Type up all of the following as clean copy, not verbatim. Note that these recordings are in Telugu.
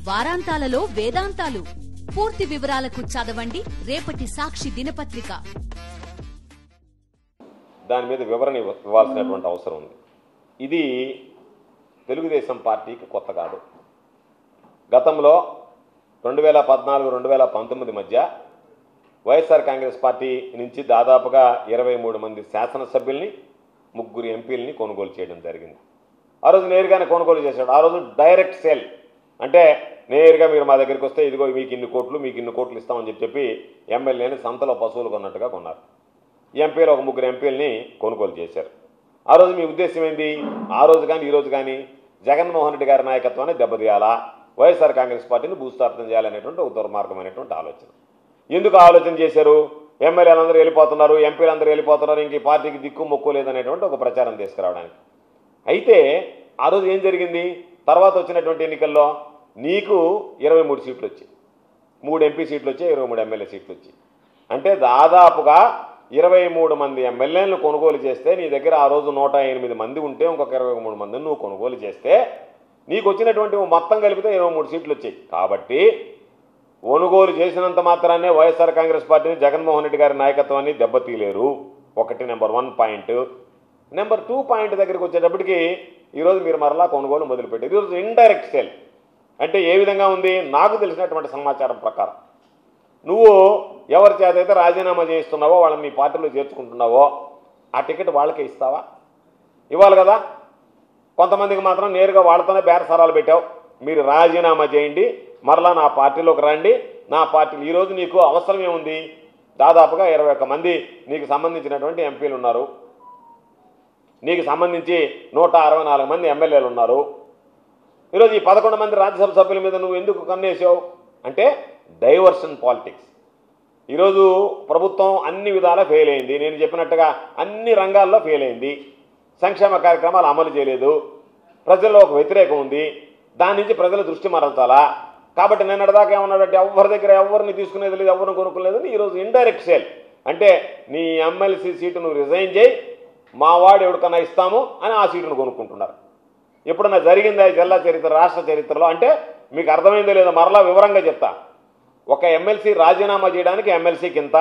వారాంతాలలో వేదాంతాలు. పూర్తి వివరాలకు చదవండి రేపటి సాక్షి దినపత్రిక. దాని మీద వివరణ ఇవ్వాల్సినటువంటి అవసరం ఉంది. ఇది తెలుగుదేశం పార్టీకి కొత్త కాదు. గతంలో 2014-2019 మధ్య వైఎస్ఆర్ కాంగ్రెస్ పార్టీ నుంచి దాదాపుగా 23 మంది శాసనసభ్యుల్ని 3 ఎంపీలని కొనుగోలు చేయడం జరిగింది. ఆ రోజు నేరుగానే కొనుగోలు చేశాడు. ఆ రోజు డైరెక్ట్ సేల్, అంటే నేరుగా మీరు మా దగ్గరికి వస్తే ఇదిగో మీకు ఇన్ని కోట్లు ఇస్తామని చెప్పి ఎమ్మెల్యేని సంతలో పశువులు కొన్నట్టుగా కొన్నారు. ఎంపీలు ఒక 3 ఎంపీలని కొనుగోలు చేశారు. ఆ రోజు మీ ఉద్దేశం ఏంటి? ఆ రోజు కానీ ఈ రోజు కానీ జగన్మోహన్ రెడ్డి గారి నాయకత్వాన్ని దెబ్బతీయాలా, వైఎస్ఆర్ కాంగ్రెస్ పార్టీని భూస్థాపితం చేయాలనేటువంటి ఒక దుర్మార్గమైనటువంటి ఆలోచన. ఎందుకు ఆలోచన చేశారు? ఎమ్మెల్యేలందరూ వెళ్ళిపోతున్నారు, ఎంపీలందరూ వెళ్ళిపోతున్నారు, ఇంక ఈ పార్టీకి దిక్కు మొక్కు లేదనేటువంటి ఒక ప్రచారం తీసుకురావడానికి. అయితే ఆ రోజు ఏం జరిగింది? తర్వాత వచ్చినటువంటి ఎన్నికల్లో నీకు 23 సీట్లు వచ్చాయి, 3 ఎంపీ సీట్లు వచ్చాయి, 23 ఎమ్మెల్యే సీట్లు వచ్చాయి. అంటే దాదాపుగా 23 మంది ఎమ్మెల్యేలను కొనుగోలు చేస్తే నీ దగ్గర ఆ రోజు 108 మంది ఉంటే ఇంకొక 23 మందిని నువ్వు కొనుగోలు చేస్తే నీకు వచ్చినటువంటి మొత్తం కలిపితే 23 సీట్లు వచ్చాయి. కాబట్టి కొనుగోలు చేసినంత మాత్రాన్నే వైఎస్ఆర్ కాంగ్రెస్ పార్టీని జగన్మోహన్ రెడ్డి గారి నాయకత్వాన్ని దెబ్బతీయలేరు. ఒకటి నెంబర్ 1 పాయింట్. నెంబర్ 2 పాయింట్ దగ్గరికి వచ్చేటప్పటికి ఈరోజు మీరు మరలా కొనుగోలు మొదలుపెట్టారు. ఈరోజు ఇండైరెక్ట్ సేల్ అంటే ఏ విధంగా ఉంది? నాకు తెలిసినటువంటి సమాచారం ప్రకారం నువ్వు ఎవరి చేత అయితే రాజీనామా చేయిస్తున్నావో, వాళ్ళని నీ పార్టీలో చేర్చుకుంటున్నావో ఆ టికెట్ వాళ్ళకే ఇస్తావా? ఇవ్వాలి కదా. కొంతమందికి మాత్రం నేరుగా వాళ్ళతోనే బేరసారాలు పెట్టావు. మీరు రాజీనామా చేయండి, మరలా నా పార్టీలోకి రండి, నా పార్టీలో ఈరోజు నీకు అవసరం ఏముంది? దాదాపుగా 21 మంది నీకు సంబంధించినటువంటి ఎంపీలు ఉన్నారు, నీకు సంబంధించి 164 మంది ఎమ్మెల్యేలు ఉన్నారు. ఈరోజు ఈ 11 మంది రాజ్యసభ సభ్యుల మీద నువ్వు ఎందుకు కన్నేసావు? అంటే డైవర్షన్ పాలిటిక్స్. ఈరోజు ప్రభుత్వం అన్ని విధాలా ఫెయిల్ అయింది. నేను చెప్పినట్టుగా అన్ని రంగాల్లో ఫెయిల్ అయింది. సంక్షేమ కార్యక్రమాలు అమలు చేయలేదు, ప్రజల్లో ఒక వ్యతిరేకం ఉంది, దాని నుంచి ప్రజల దృష్టి మరల్చాలా. కాబట్టి నేను అడదాకా ఏమన్నాడంటే ఎవరి దగ్గర ఎవరిని తీసుకునేది లేదు, ఎవరిని కొనుక్కునేది. ఈరోజు ఇండైరెక్ట్ సేల్ అంటే నీ ఎమ్మెల్సీ సీటు నువ్వు రిజైన్ చేయి, మా వాడు ఎవరికన్నా ఇస్తాము అని ఆ సీటును కొనుక్కుంటున్నారు. ఎప్పుడన్నా జరిగిందా జిల్లా చరిత్ర, రాష్ట్ర చరిత్రలో? అంటే మీకు అర్థమైందో లేదో మరలా వివరంగా చెప్తా. ఒక ఎమ్మెల్సీ రాజీనామా చేయడానికి ఎమ్మెల్సీకి ఇంత,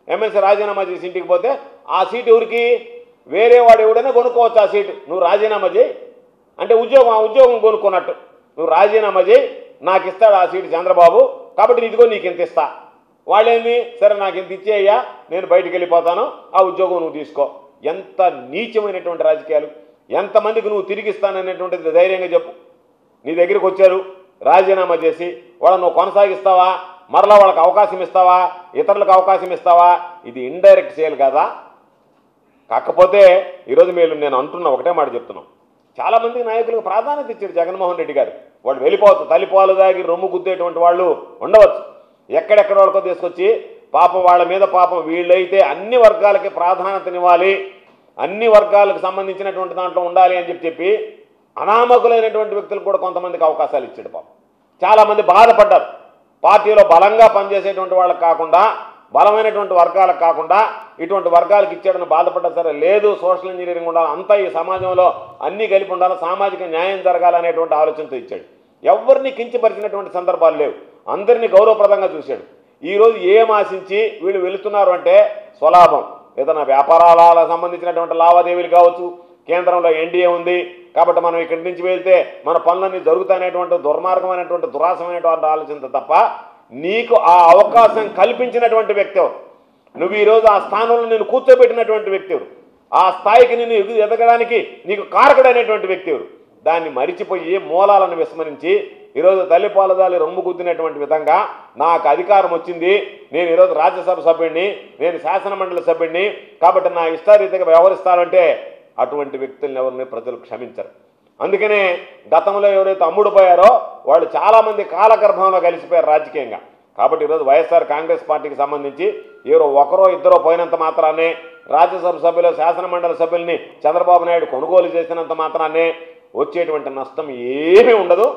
ఎమ్మెల్సీ రాజీనామా చేసి ఇంటికి పోతే ఆ సీటు ఎవరికి? వేరే వాడు ఎవడైనా కొనుక్కోవచ్చు ఆ సీటు. నువ్వు రాజీనామా చేయి అంటే ఉద్యోగం కొనుక్కున్నట్టు. నువ్వు రాజీనామా చేయి, నాకు ఇస్తాడు ఆ సీటు చంద్రబాబు, కాబట్టి ఇదిగో నీకు ఇంత ఇస్తా. వాళ్ళేంది? సరే నాకు ఇంత ఇచ్చేయ్యా, నేను బయటికి వెళ్ళిపోతాను, ఆ ఉద్యోగం నువ్వు తీసుకో. ఎంత నీచమైనటువంటి రాజకీయాలు! ఎంతమందికి నువ్వు తిరిగిస్తాననేటువంటిది ధైర్యంగా చెప్పు. నీ దగ్గరికి వచ్చారు, రాజీనామా చేసి వాళ్ళని నువ్వు కొనసాగిస్తావా? మరలా వాళ్ళకి అవకాశం ఇస్తావా? ఇతరులకు అవకాశం ఇస్తావా? ఇది ఇండైరెక్ట్ సేల్ కదా. కాకపోతే ఈరోజు నేను అంటున్నా ఒకటే మాట చెప్తున్నాం. చాలామంది నాయకులకు ప్రాధాన్యత ఇచ్చారు జగన్మోహన్ రెడ్డి గారు. వాళ్ళు వెళ్ళిపోవచ్చు, తల్లిపాలు దాగి రొమ్ము గుద్దేటువంటి వాళ్ళు ఉండవచ్చు. ఎక్కడెక్కడ వాళ్ళకో తీసుకొచ్చి పాపం వాళ్ళ మీద పాపం వీళ్ళైతే అన్ని వర్గాలకి ప్రాధాన్యతనివ్వాలి, అన్ని వర్గాలకు సంబంధించినటువంటి దాంట్లో ఉండాలి అని చెప్పి అనామకులైనటువంటి వ్యక్తులకు కూడా కొంతమందికి అవకాశాలు ఇచ్చాడు. పాపం చాలామంది బాధపడ్డారు. పార్టీలో బలంగా పనిచేసేటువంటి వాళ్ళకి కాకుండా, బలమైనటువంటి వర్గాలకు కాకుండా ఇటువంటి వర్గాలకు ఇచ్చాడని బాధపడ్డారు. సరే లేదు, సోషల్ ఇంజనీరింగ్ ఉండాలి, అంతా ఈ సమాజంలో అన్నీ కలిపి ఉండాలి, సామాజిక న్యాయం జరగాలనేటువంటి ఆలోచనతో ఇచ్చాడు. ఎవరిని కించపరిచినటువంటి సందర్భాలు లేవు, అందరినీ గౌరవప్రదంగా చూశాడు. ఈరోజు ఏం ఆశించి వీళ్ళు వెళుతున్నారు అంటే స్వలాభం, ఏదైనా వ్యాపారాలకు సంబంధించినటువంటి లావాదేవీలు కావచ్చు, కేంద్రంలో ఎన్డీఏ ఉంది కాబట్టి మనం ఇక్కడి నుంచి వెళ్తే మన పనులన్నీ జరుగుతాయనేటువంటి దుర్మార్గమైనటువంటి దురాశమైనటువంటి ఆలోచనతో తప్ప నీకు ఆ అవకాశం కల్పించినటువంటి వ్యక్తి ఎవరు? నువ్వు ఈరోజు ఆ స్థానంలో నేను కూర్చోబెట్టినటువంటి వ్యక్తి ఎవరు? ఆ స్థాయికి నేను ఎదగడానికి నీకు కారకుడైనటువంటి వ్యక్తి ఎవరు? దాన్ని మరిచిపోయి మూలాలను విస్మరించి ఈరోజు తల్లిపాలదాలి రొమ్ము గుద్దినటువంటి విధంగా నాకు అధికారం వచ్చింది, నేను ఈరోజు రాజ్యసభ సభ్యుడిని, నేను శాసనమండలి సభ్యుడిని, కాబట్టి నా ఇష్టారీతిగా వ్యవహరిస్తానంటే అటువంటి వ్యక్తులను ఎవరిని ప్రజలు క్షమించరు. అందుకనే గతంలో ఎవరైతే అమ్ముడుపోయారో వాళ్ళు చాలామంది కాలగర్భంలో కలిసిపోయారు రాజకీయంగా. కాబట్టి ఈరోజు వైఎస్ఆర్ కాంగ్రెస్ పార్టీకి సంబంధించి ఎవరో ఒకరో ఇద్దరో పోయినంత మాత్రాన్నే, రాజ్యసభ సభ్యులు శాసనమండలి సభ్యుల్ని చంద్రబాబు నాయుడు కొనుగోలు చేసినంత మాత్రాన్నే వచ్చేటువంటి నష్టం ఏమీ ఉండదు.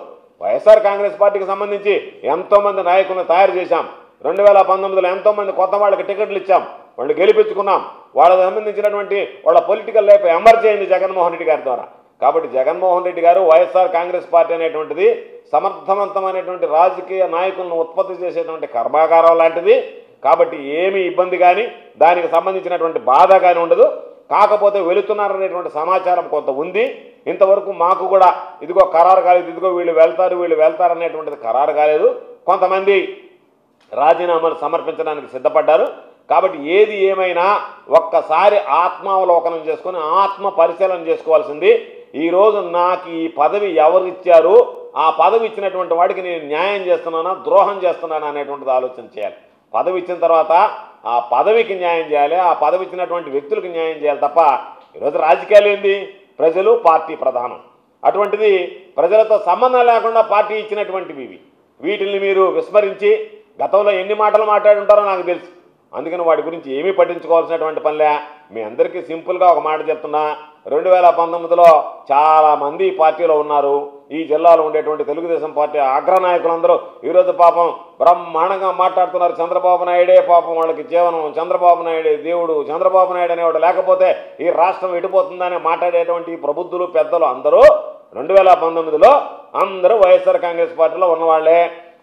వైఎస్ఆర్ కాంగ్రెస్ పార్టీకి సంబంధించి ఎంతోమంది నాయకులను తయారు చేశాం. 2019లో ఎంతోమంది కొత్త వాళ్ళకి టికెట్లు ఇచ్చాం, వాళ్ళు గెలిపించుకున్నాం. వాళ్ళకి సంబంధించినటువంటి వాళ్ళ పొలిటికల్ లైఫ్ ఎమర్జ్ అయింది జగన్మోహన్ రెడ్డి గారి ద్వారా. కాబట్టి జగన్మోహన్ రెడ్డి గారు వైఎస్ఆర్ కాంగ్రెస్ పార్టీ అనేటువంటిది సమర్థవంతమైనటువంటి రాజకీయ నాయకులను ఉత్పత్తి చేసేటువంటి కర్మాగారం లాంటిది. కాబట్టి ఏమీ ఇబ్బంది కానీ దానికి సంబంధించినటువంటి బాధ కానీ ఉండదు. కాకపోతే వెళుతున్నారనేటువంటి సమాచారం కొంత ఉంది. ఇంతవరకు మాకు కూడా ఇదిగో ఖరారు కాలేదు, ఇదిగో వీళ్ళు వెళ్తారు అనేటువంటిది ఖరారు కాలేదు. కొంతమంది రాజీనామాలు సమర్పించడానికి సిద్ధపడ్డారు. కాబట్టి ఏది ఏమైనా ఒక్కసారి ఆత్మావలోకనం చేసుకొని ఆత్మ పరిశీలన చేసుకోవాల్సింది. ఈరోజు నాకు ఈ పదవి ఎవరు ఇచ్చారు, ఆ పదవి ఇచ్చినటువంటి వాడికి నేను న్యాయం చేస్తున్నానా ద్రోహం చేస్తున్నానా అనేటువంటిది ఆలోచన చేయాలి. పదవి ఇచ్చిన తర్వాత ఆ పదవికి న్యాయం చేయాలి, ఆ పదవి ఇచ్చినటువంటి వ్యక్తులకు న్యాయం చేయాలి తప్ప ఈరోజు రాజకీయాలు ఏంది, ప్రజలు పార్టీ ప్రధానం. అటువంటిది ప్రజలతో సంబంధం లేకుండా పార్టీ ఇచ్చినటువంటివి వీటిని మీరు విస్మరించి గతంలో ఎన్ని మాటలు మాట్లాడి ఉంటారో నాకు తెలుసు. అందుకని వాటి గురించి ఏమీ పట్టించుకోవాల్సినటువంటి పనిలే. మీ అందరికీ సింపుల్గా ఒక మాట చెప్తున్నా, 2019లో చాలామంది ఈ పార్టీలో ఉన్నారు. ఈ జిల్లాలో ఉండేటువంటి తెలుగుదేశం పార్టీ అగ్రనాయకులందరూ ఈరోజు పాపం బ్రహ్మాండంగా మాట్లాడుతున్నారు. చంద్రబాబు నాయుడే పాపం వాళ్ళకి జీవనం, చంద్రబాబు నాయుడే దేవుడు, చంద్రబాబు నాయుడు అనేవాడు లేకపోతే ఈ రాష్ట్రం ఎటుపోతుందని మాట్లాడేటువంటి ప్రబుద్ధులు పెద్దలు అందరూ 2019లో అందరూ వైఎస్ఆర్ కాంగ్రెస్ పార్టీలో ఉన్నవాళ్లే.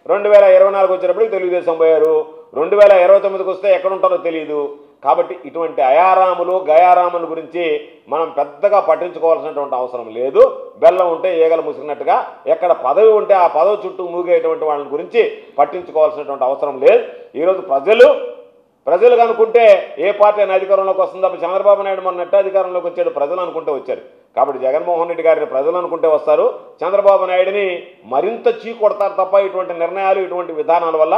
2024 వచ్చేటప్పటికి తెలుగుదేశం పోయారు. 2029కి వస్తే ఎక్కడుంటారో తెలియదు. కాబట్టి ఇటువంటి అయారాములు గయారాముల గురించి మనం పెద్దగా పట్టించుకోవాల్సినటువంటి అవసరం లేదు. బెల్లం ఉంటే ఈగలు ముసిరినట్టుగా ఎక్కడ పదవి ఉంటే ఆ పదవి చుట్టూ మూగేటువంటి వాళ్ళ గురించి పట్టించుకోవాల్సినటువంటి అవసరం లేదు. ఈరోజు ప్రజలు అనుకుంటే ఏ పార్టీ అయినా అధికారంలోకి వస్తుందో. చంద్రబాబు నాయుడు మొన్న నెట్ అధికారంలోకి వచ్చాడు, ప్రజలు అనుకుంటే వచ్చారు. కాబట్టి జగన్మోహన్ రెడ్డి గారిని ప్రజలు అనుకుంటే వస్తారు, చంద్రబాబు నాయుడిని మరింత చీకొడతారు తప్ప ఇటువంటి నిర్ణయాలు ఇటువంటి విధానాల వల్ల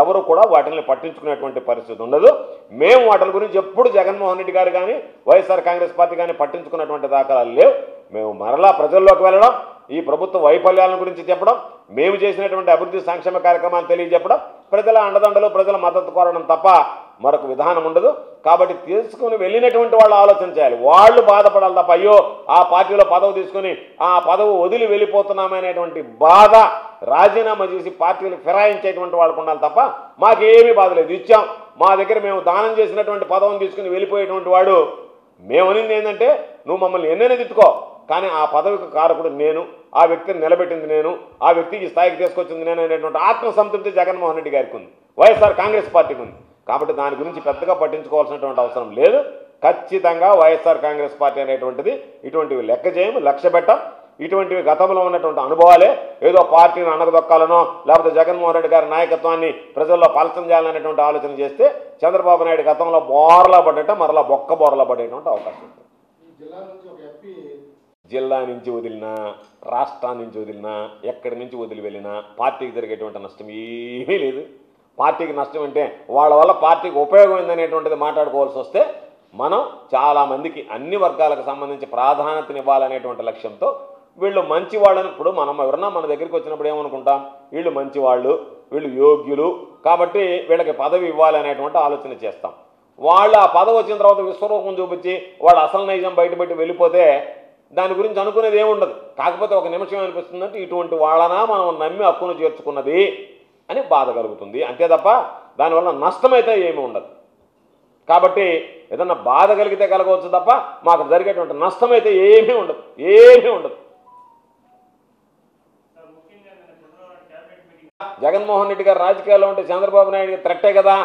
ఎవరు కూడా వాటిని పట్టించుకునేటువంటి పరిస్థితి ఉండదు. మేము వాటి గురించి ఎప్పుడు జగన్మోహన్ రెడ్డి గారు కానీ వైఎస్ఆర్ కాంగ్రెస్ పార్టీ కానీ పట్టించుకున్నటువంటి దాఖలాలు లేవు. మేము మరలా ప్రజల్లోకి వెళ్ళడం, ఈ ప్రభుత్వ వైఫల్యాల గురించి చెప్పడం, మేము చేసినటువంటి అభివృద్ధి సంక్షేమ కార్యక్రమాలు తెలియజెప్పడం, ప్రజల అండదండలు ప్రజల మద్దతు కోరడం తప్ప మరొక విధానం ఉండదు. కాబట్టి తీసుకుని వెళ్ళినటువంటి వాళ్ళు ఆలోచన చేయాలి. వాళ్ళు బాధపడాలి తప్ప అయ్యో ఆ పార్టీలో పదవి తీసుకుని ఆ పదవి వదిలి వెళ్ళిపోతున్నామనేటువంటి బాధ రాజీనామా చేసి పార్టీలు ఫిరాయించేటువంటి వాళ్ళకు ఉండాలి తప్ప మాకేమీ బాధ లేదు. ఇచ్చాం, మా దగ్గర మేము దానం చేసినటువంటి పదవిని తీసుకుని వెళ్ళిపోయేటువంటి వాడు మేమనింది ఏంటంటే నువ్వు మమ్మల్ని ఎన్నైనా తిట్టుకో, కానీ ఆ పదవికి కారకుడు నేను, ఆ వ్యక్తిని నిలబెట్టింది నేను, ఆ వ్యక్తికి స్థాయికి తీసుకొచ్చింది నేను అనేటువంటి ఆత్మసంతృప్తి జగన్మోహన్ రెడ్డి గారికి ఉంది, వైఎస్ఆర్ కాంగ్రెస్ పార్టీకి ఉంది. కాబట్టి దాని గురించి పెద్దగా పట్టించుకోవాల్సినటువంటి అవసరం లేదు. ఖచ్చితంగా వైఎస్ఆర్ కాంగ్రెస్ పార్టీ అనేటువంటిది ఇటువంటివి లెక్క చేయము, లక్ష్య పెట్టం. ఇటువంటివి గతంలో ఉన్నటువంటి అనుభవాలే. ఏదో పార్టీని అనగదొక్కాలనో లేకపోతే జగన్మోహన్ రెడ్డి గారి నాయకత్వాన్ని ప్రజల్లో పలసం చేయాలనేటువంటి ఆలోచన చేస్తే చంద్రబాబు నాయుడు గతంలో బోర్లా పడ్డట మరలా బొక్క బోర్లా పడేటువంటి అవకాశం ఉంది. జిల్లా నుంచి వదిలినా, రాష్ట్రాన్ని నుంచి వదిలినా, ఎక్కడి నుంచి వదిలి వెళ్ళినా పార్టీకి జరిగేటువంటి నష్టం ఏమీ లేదు. పార్టీకి నష్టం అంటే వాళ్ళ వల్ల పార్టీకి ఉపయోగమైందనేటువంటిది మాట్లాడుకోవాల్సి వస్తే మనం చాలామందికి అన్ని వర్గాలకు సంబంధించి ప్రాధాన్యతనివ్వాలనేటువంటి లక్ష్యంతో వీళ్ళు మంచి వాళ్ళని, ఇప్పుడు మనం ఎవరన్నా మన దగ్గరికి వచ్చినప్పుడు ఏమనుకుంటాం, వీళ్ళు మంచివాళ్ళు, వీళ్ళు యోగ్యులు కాబట్టి వీళ్ళకి పదవి ఇవ్వాలి అనేటువంటి ఆలోచన చేస్తాం. వాళ్ళు ఆ పదవి వచ్చిన తర్వాత విశ్వరూపం చూపించి వాళ్ళు అసలు నైజం బయటపెట్టి వెళ్ళిపోతే దాని గురించి అనుకునేది ఏముండదు. కాకపోతే ఒక నిమిషం అనిపిస్తుందంటే ఇటువంటి వాళ్ళనా మనం నమ్మి హక్కును చేర్చుకున్నది అని బాధ కలుగుతుంది, అంతే తప్ప దానివల్ల నష్టమైతే ఏమీ ఉండదు. కాబట్టి ఏదన్నా బాధ కలిగితే కలగవచ్చు తప్ప మాకు జరిగేటువంటి నష్టమైతే ఏమీ ఉండదు, ఏమీ ఉండదు. జగన్మోహన్ రెడ్డి గారు రాజకీయాల్లో ఉంటే చంద్రబాబు నాయుడు థ్రెట్టే కదా.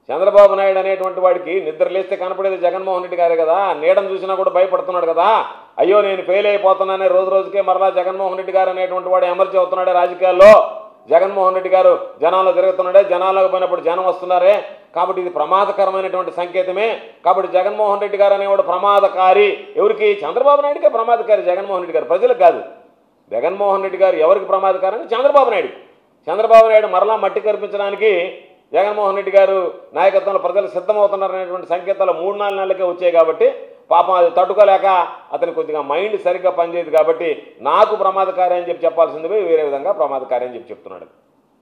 చంద్రబాబు నాయుడు అనేటువంటి వాడికి నిద్ర లేస్తే కనపడేది జగన్మోహన్ రెడ్డి గారే కదా. నీడను చూసినా కూడా భయపడుతున్నాడు కదా. అయ్యో నేను ఫెయిల్ అయిపోతున్నానే రోజు రోజుకే మరలా జగన్మోహన్ రెడ్డి గారు అనేటువంటి వాడు ఎమర్జీ అవుతున్నాడే రాజకీయాల్లో. జగన్మోహన్ రెడ్డి గారు జనాల్లో తిరుగుతున్నాడే, జనాలకు పోయినప్పుడు జనం వస్తున్నారే. కాబట్టి ఇది ప్రమాదకరమైనటువంటి సంకేతమే. కాబట్టి జగన్మోహన్ రెడ్డి గారు అనేవాడు ప్రమాదకారి. ఎవరికి? చంద్రబాబు నాయుడికే ప్రమాదకారి జగన్మోహన్ రెడ్డి గారు, ప్రజలకు కాదు. జగన్మోహన్ రెడ్డి గారు ఎవరికి ప్రమాదకారని? చంద్రబాబు నాయుడు. చంద్రబాబు నాయుడు మరలా మట్టి కనిపించడానికి జగన్మోహన్ రెడ్డి గారు నాయకత్వంలో ప్రజలు సిద్ధమవుతున్నారనేటువంటి సంకేతాలు 3-4 నెలలకే వచ్చాయి. కాబట్టి పాపం అది తట్టుకోలేక అతను కొద్దిగా మైండ్ సరిగ్గా పనిచేయదు. కాబట్టి నాకు ప్రమాదకారి అని చెప్పాల్సింది వేరే విధంగా ప్రమాదకారి అని చెప్తున్నాడు.